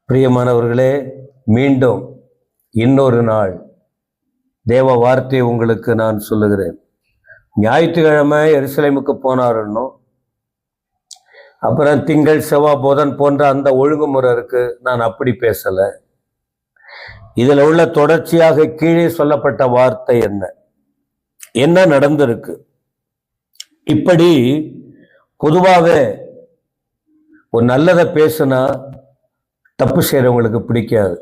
பிரியமானவர்களே, மீண்டும் இன்னொரு நாள் தேவ வார்த்தை உங்களுக்கு நான் சொல்லுகிறேன். ஞாயிற்றுக்கிழமை எருசலேமுக்கு போனாருன்னும், அப்புறம் திங்கள் செவ்வாய் புதன் போன்ற அந்த ஒழுங்குமுறை இருக்கு. நான் அப்படி பேசலை. இதில் உள்ள தொடர்ச்சியாக கீழே சொல்லப்பட்ட வார்த்தை என்ன நடந்திருக்கு. இப்படி பொதுவாகவே ஒரு நல்லதை பேசுனா தப்பு செய்யறவங்களுக்கு பிடிக்காது.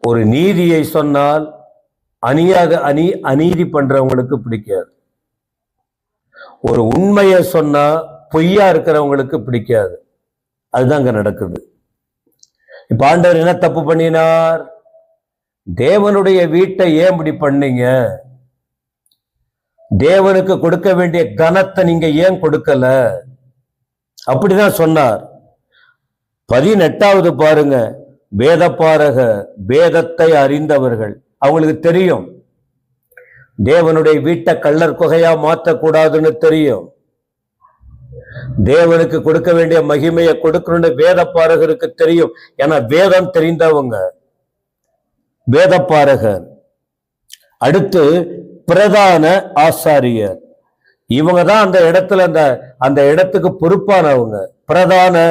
ஒரு நீதியை சொன்னால் அநீதி பண்றவங்களுக்கு பிடிக்காது. ஒரு உண்மையை சொன்னா பொய்யா இருக்கிறவங்களுக்கு பிடிக்காது. அதுதான் அங்க நடக்குது. இப்ப ஆண்டவர் என்ன தப்பு பண்ணினார்? தேவனுடைய வீட்டை ஏன் இப்படி பண்ணீங்க? தேவனுக்கு கொடுக்க வேண்டிய கனத்தை நீங்க ஏன் கொடுக்கல? அப்படிதான் சொன்னார். 18வது பாருங்க. வேதப்பாரக, வேதத்தை அறிந்தவர்கள், அவங்களுக்கு தெரியும் தேவனுடைய வீட்டை கள்ளர் குகையா மாற்றக்கூடாதுன்னு தெரியும். தேவனுக்கு கொடுக்க வேண்டிய மகிமையை கொடுக்கணும்னு வேதப்பாரகருக்கு தெரியும். ஏன்னா வேதம் தெரிந்தவங்க வேதப்பாரகர். அடுத்து பிரதான ஆசாரியர், இவங்க தான் அந்த இடத்துல அந்த இடத்துக்கு பொறுப்பானவங்க. பிரதான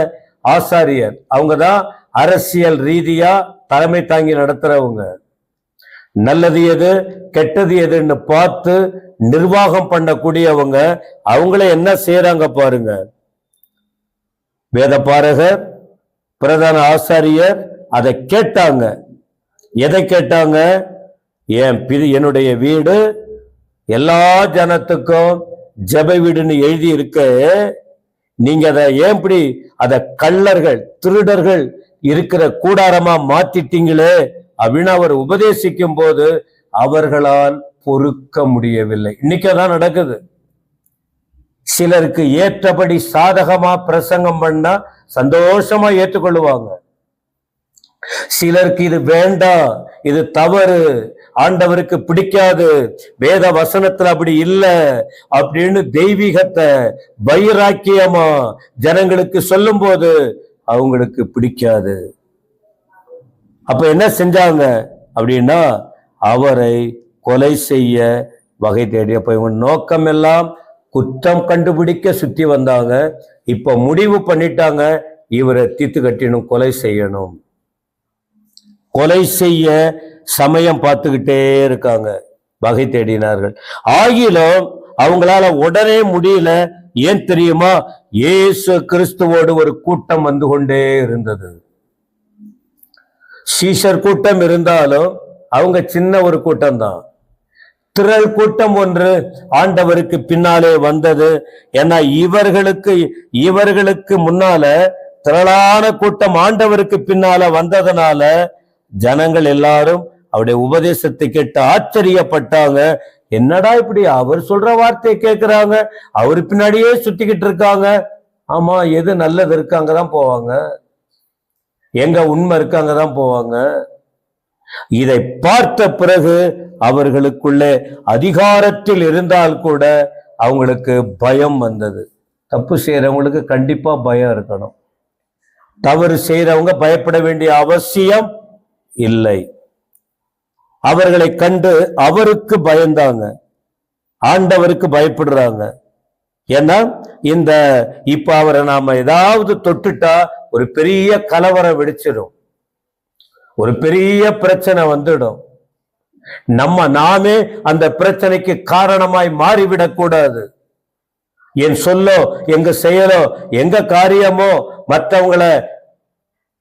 ஆசாரியர் அவங்க தான் அரசியல் ரீதியா தலைமை தாங்கி நடத்துறவங்க. நல்லது எது கெட்டது எதுன்னு பார்த்து நிர்வாகம் பண்ணக்கூடியவங்க. அவங்கள என்ன செய்யறாங்க பாருங்க. வேதபாரகர், பிரதான ஆசாரியர் அதை கேட்டாங்க. எதை கேட்டாங்க? என்னுடைய வீடு எல்லா ஜனத்துக்கும் ஜெப வீடுன்னு எழுதி இருக்க, நீங்க அதை ஏன் இப்படி அத கள்ளர்கள் திருடர்கள் இருக்கிற கூடாரமா மாத்திட்டீங்களே அப்படின்னு அவர் உபதேசிக்கும் போது அவர்களால் பொறுக்க முடியவில்லை. இன்னைக்கு அதான் நடக்குது. சிலருக்கு ஏற்றபடி சாதகமா பிரசங்கம் பண்ணா சந்தோஷமா ஏற்றுக்கொள்ளுவாங்க. சிலருக்கு இது வேண்டாம், இது தவறு, ஆண்டவருக்கு பிடிக்காது, வேத வசனத்துல அப்படி இல்லை அப்படின்னு தெய்வீகத்தை வைராக்கியமா ஜனங்களுக்கு சொல்லும் போது அவங்களுக்கு பிடிக்காது. அப்ப என்ன செஞ்சாங்க அப்படின்னா அவரை கொலை செய்ய வகை தேடி. அப்ப இவங்க நோக்கம் எல்லாம் குற்றம் கண்டுபிடிக்க சுத்தி வந்தாங்க. இப்ப முடிவு பண்ணிட்டாங்க, இவரை தீத்து கட்டினும், கொலை செய்யணும். கொலை செய்ய சமயம் பார்த்துக்கிட்டே இருக்காங்க, வகை தேடினார்கள். ஆகிலும் அவங்களால உடனே முடியல. ஏன் தெரியுமா? இயேசு கிறிஸ்துவோடு ஒரு கூட்டம் வந்து கொண்டே இருந்தது. சீஷர் கூட்டம் இருந்தாலும் அவங்க சின்ன ஒரு கூட்டம் தான். திரள் கூட்டம் ஒன்று ஆண்டவருக்கு பின்னாலே வந்தது. ஏன்னா இவர்களுக்கு முன்னால திரளான கூட்டம் ஆண்டவருக்கு பின்னால வந்ததுனால ஜனங்கள் எல்லாரும் அவருடைய உபதேசத்தை கேட்டு ஆச்சரியப்பட்டாங்க. என்னடா இப்படி அவர் சொல்ற வார்த்தையை கேட்கிறாங்க, அவரு பின்னாடியே சுத்திக்கிட்டு இருக்காங்க. ஆமா, எது நல்லது இருக்கு அங்கதான் போவாங்க, எங்க உண்மை இருக்கு அங்கதான் போவாங்க. இதை பார்த்த பிறகு அவர்களுக்குள்ளே அதிகாரத்தில் இருந்தால் கூட அவங்களுக்கு பயம் வந்தது. தப்பு செய்யறவங்களுக்கு கண்டிப்பா பயம் இருக்கணும். தவறு செய்யறவங்க பயப்பட வேண்டிய அவசியம் இல்லை. அவர்களை கண்டு அவருக்கு பயந்தாங்க, ஆண்டவருக்கு பயப்படுறாங்க. ஏன்னா இப்ப அவரை நாம ஏதாவது தொட்டுட்டா ஒரு பெரிய கலவரம் வெடிச்சிடும், ஒரு பெரிய பிரச்சனை வந்துடும். நாமே அந்த பிரச்சனைக்கு காரணமாய் மாறிவிடக் கூடாது. என் சொல்லோ, எங்க செயலோ, எங்க காரியமோ மற்றவங்களை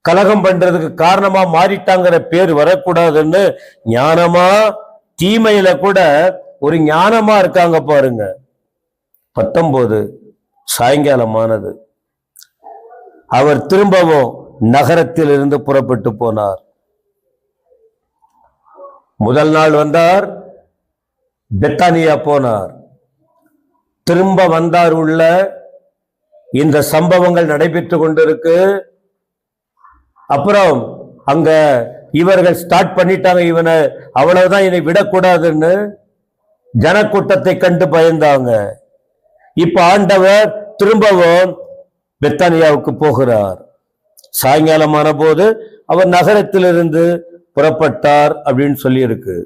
கலகம் பண்றதுக்கு காரணமா மாறிட்டாங்கிற பேர் வரக்கூடாதுன்னு ஞானமா தீமையில கூட ஒரு ஞானமா இருக்காங்க பாருங்க. 19 சாயங்காலமானது. அவர் திரும்பவும் நகரத்தில் இருந்து புறப்பட்டு போனார். முதல் நாள் வந்தார், பெத்தானியா போனார். திரும்ப வந்தார். உள்ள இந்த சம்பவங்கள் நடைபெற்று கொண்டிருக்கு. அப்புறம் அங்க இவர்கள் ஸ்டார்ட் பண்ணிட்டாங்க, இவனை அவ்வளவுதான், இதை விடக்கூடாதுன்னு ஜனக்கூட்டத்தை கண்டு பயந்தாங்க. இப்ப ஆண்டவர் திரும்பவும் பெத்தானியாவுக்கு போகிறார். சாயங்காலமான போது அவர் நகரத்திலிருந்து புறப்பட்டார் அப்படின்னு சொல்லி இருக்கு.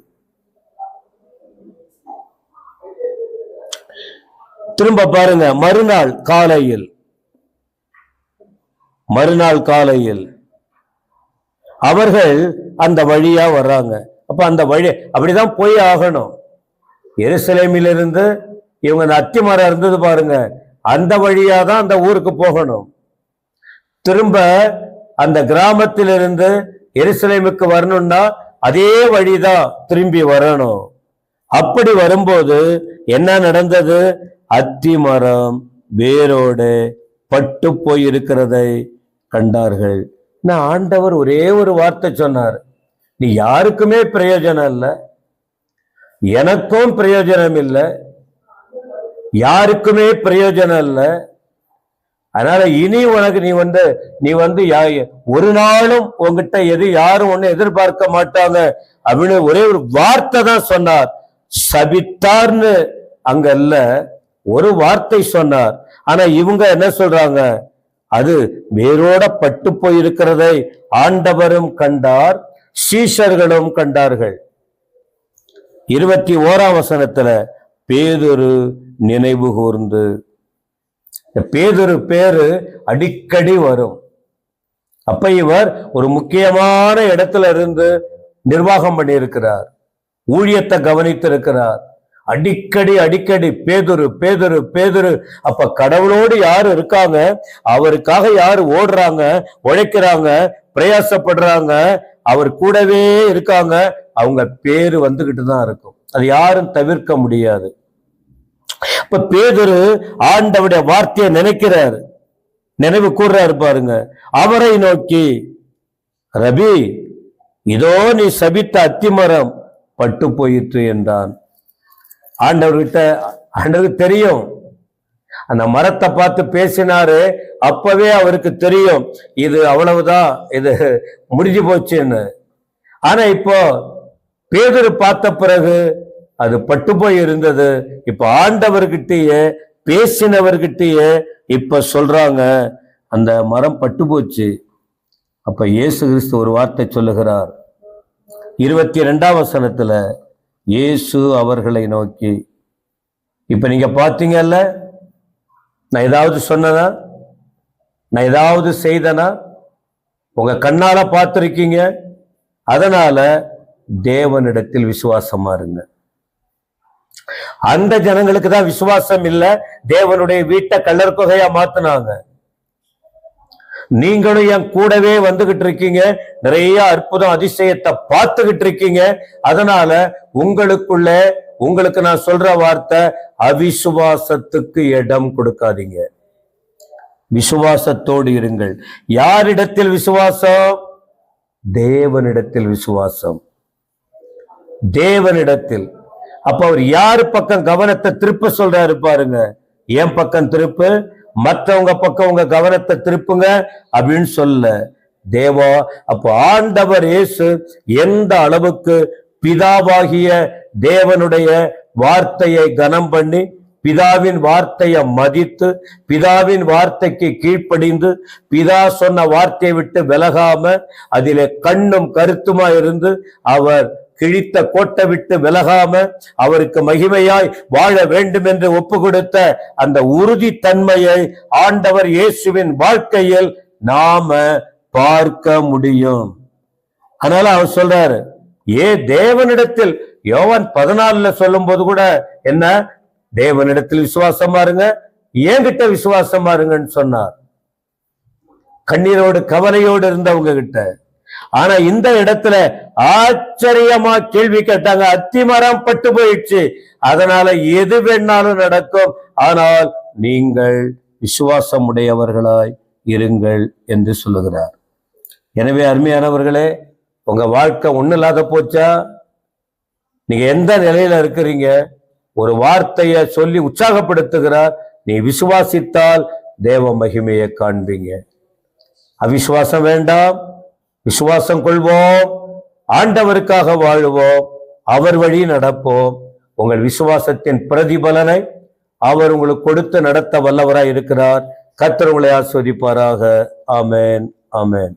திரும்ப பாருங்க, மறுநாள் காலையில் அவர்கள் அந்த வழியா வர்றாங்க. அப்ப அந்த வழி அப்படிதான் போய் ஆகணும். எருசலேமிலிருந்து இவங்க அந்த அத்திமரம் இருந்தது பாருங்க, அந்த வழியா தான் அந்த ஊருக்கு போகணும். திரும்ப அந்த கிராமத்திலிருந்து எருசலேமுக்கு வரணும்னா அதே வழிதான் திரும்பி வரணும். அப்படி வரும்போது என்ன நடந்தது? அத்திமரம் வேரோடு பட்டு போயிருக்கிறதை கண்டார்கள். நான் ஆண்டவர் ஒரே ஒரு வார்த்தை சொன்னார், நீ யாருக்குமே பிரயோஜனம் இல்லை, எனக்கும் பிரயோஜனம் இல்லை, யாருக்குமே பிரயோஜனம் இல்லை. அதனால இனி உனக்கு நீ வந்து ஒரு நாளும் உங்ககிட்ட யாரும் ஒண்ணு எதிர்பார்க்க மாட்டாங்க அப்படின்னு ஒரே ஒரு வார்த்தை தான் சொன்னார். சபித்தார்னு அங்க இல்ல, ஒரு வார்த்தை சொன்னார். ஆனா இவங்க என்ன சொல்றாங்க? அது வேரோட பட்டு போயிருக்கிறதை ஆண்டவரும் கண்டார், சீஷர்களும் கண்டார்கள். 21ஆம் வசனத்துல பேதுரு நினைவு கூர்ந்து, பேதுரு பேரு அடிக்கடி வரும். அப்ப இவர் ஒரு முக்கியமான இடத்துல இருந்து நிர்வாகம் பண்ணி இருக்கிறார், ஊழியத்தை கவனித்திருக்கிறார். அடிக்கடி பேதுரு பேதுரு பேதுரு. அப்ப கடவுளோடு யாரு இருக்காங்க, அவருக்காக யாரு ஓடுறாங்க, உழைக்கிறாங்க, பிரயாசப்படுறாங்க, அவர் கூடவே இருக்காங்க, அவங்க பேரு வந்துகிட்டு தான் இருக்கும். அது யாரும் தவிர்க்க முடியாது. இப்ப பேதுரு ஆண்டவருடைய வார்த்தையை நினைக்கிறார், நினைவு கூர்றாரு பாருங்க. அவரை நோக்கி, ரபி, இதோ நீ சபித்த அத்திமரம் பட்டு போயிற்று என்றான். ஆண்டவருக்கு தெரியும், அந்த மரத்தை பார்த்து பேசினாரு, அப்பவே அவருக்கு தெரியும் இது அவ்வளவுதான், இது முடிஞ்சு போச்சுன்னு. ஆனா இப்போ பேதுரு பார்த்த பிறகு அது பட்டு போய் இருந்தது. இப்ப ஆண்டவர்கிட்டயே பேசினவர்கிட்டயே இப்ப சொல்றாங்க அந்த மரம் பட்டு போச்சு. அப்ப இயேசு கிறிஸ்து ஒரு வார்த்தை சொல்லுகிறார். 22ஆம் வசனத்துல இயேசு அவர்களை நோக்கி, இப்ப நீங்க பாத்தீங்கல்ல, நான் ஏதாவது சொன்னனா, நான் ஏதாவது செய்தனா, உங்க கண்ணால பார்த்திருக்கீங்க. அதனால தேவனிடத்தில் விசுவாசமா இருங்க. அந்த ஜனங்களுக்கு தான் விசுவாசம் இல்ல, தேவனுடைய வீட்டை கள்ளர் குகையா மாத்தினாங்க. நீங்களும் என் கூடவே வந்துகிட்டு இருக்கீங்க, நிறைய அற்புதம் அதிசயத்தை பார்த்துக்கிட்டு இருக்கீங்க. அதனால உங்களுக்கு நான் சொல்ற வார்த்தை, அவிசுவாசத்துக்கு இடம் கொடுக்காதீங்க, விசுவாசத்தோடு இருங்கள். யாரிடத்தில் விசுவாசம்? தேவனிடத்தில் விசுவாசம், தேவனிடத்தில். அப்ப அவர் யாரு பக்கம் கவனத்தை திருப்ப சொல்றாரு பாருங்க, என் பக்கம் திருப்பு, மற்றவங்க பக்கம் உங்க கவனத்தை திருப்புங்க அப்படின்னு சொல்ல தேவா. அப்போ ஆண்டவர் இயேசு எந்த அளவுக்கு பிதாவாகிய தேவனுடைய வார்த்தையை கனம் பண்ணி, பிதாவின் வார்த்தையை மதித்து, பிதாவின் வார்த்தைக்கு கீழ்ப்படிந்து, பிதா சொன்ன வார்த்தையை விட்டு விலகாம அதிலே கண்ணும் கருத்துமா இருந்து, அவர் கிழித்த கோட்டை விட்டு விலகாம அவருக்கு மகிமையாய் வாழ வேண்டும் என்று ஒப்பு கொடுத்த அந்த உறுதி தன்மையை ஆண்டவர் இயேசுவின் வாழ்க்கையில் நாம பார்க்க முடியும். அதனால அவர் சொல்றாரு, தேவனிடத்தில், யோவான் 14 சொல்லும் போது கூட என்ன, தேவனிடத்தில் விசுவாசமா இருங்க, என்கிட்ட விசுவாசமா இருங்கன்னு சொன்னார். கண்ணீரோடு கவலையோடு இருந்தவங்க கிட்ட. ஆனா இந்த இடத்துல ஆச்சரியமா கேள்வி கேட்டாங்க, அத்திமரம் பட்டு போயிடுச்சு, அதனால எது வேணாலும் நடக்கும், ஆனால் நீங்கள் விசுவாசம் உடையவர்களாய் இருங்கள் என்று சொல்லுகிறார். எனவே அருமையானவர்களே, உங்க வாழ்க்கை ஒண்ணு இல்லாத போச்சா? நீங்க எந்த நிலையில இருக்கிறீங்க? ஒரு வார்த்தையை சொல்லி உற்சாகப்படுத்துகிறார், நீ விசுவாசித்தால் தேவ மகிமையை காண்பீங்க. அவிசுவாசம் வேண்டாம், விசுவாசம் கொள்வோம், ஆண்டவருக்காக வாழுவோம், அவர் வழி நடப்போம். உங்கள் விசுவாசத்தின் பிரதிபலனை அவர் உங்களுக்கு கொடுத்து நடத்த வல்லவராய் இருக்கிறார். கர்த்தர் உங்களை ஆசீர்வதிப்பாராக. ஆமென். ஆமென்.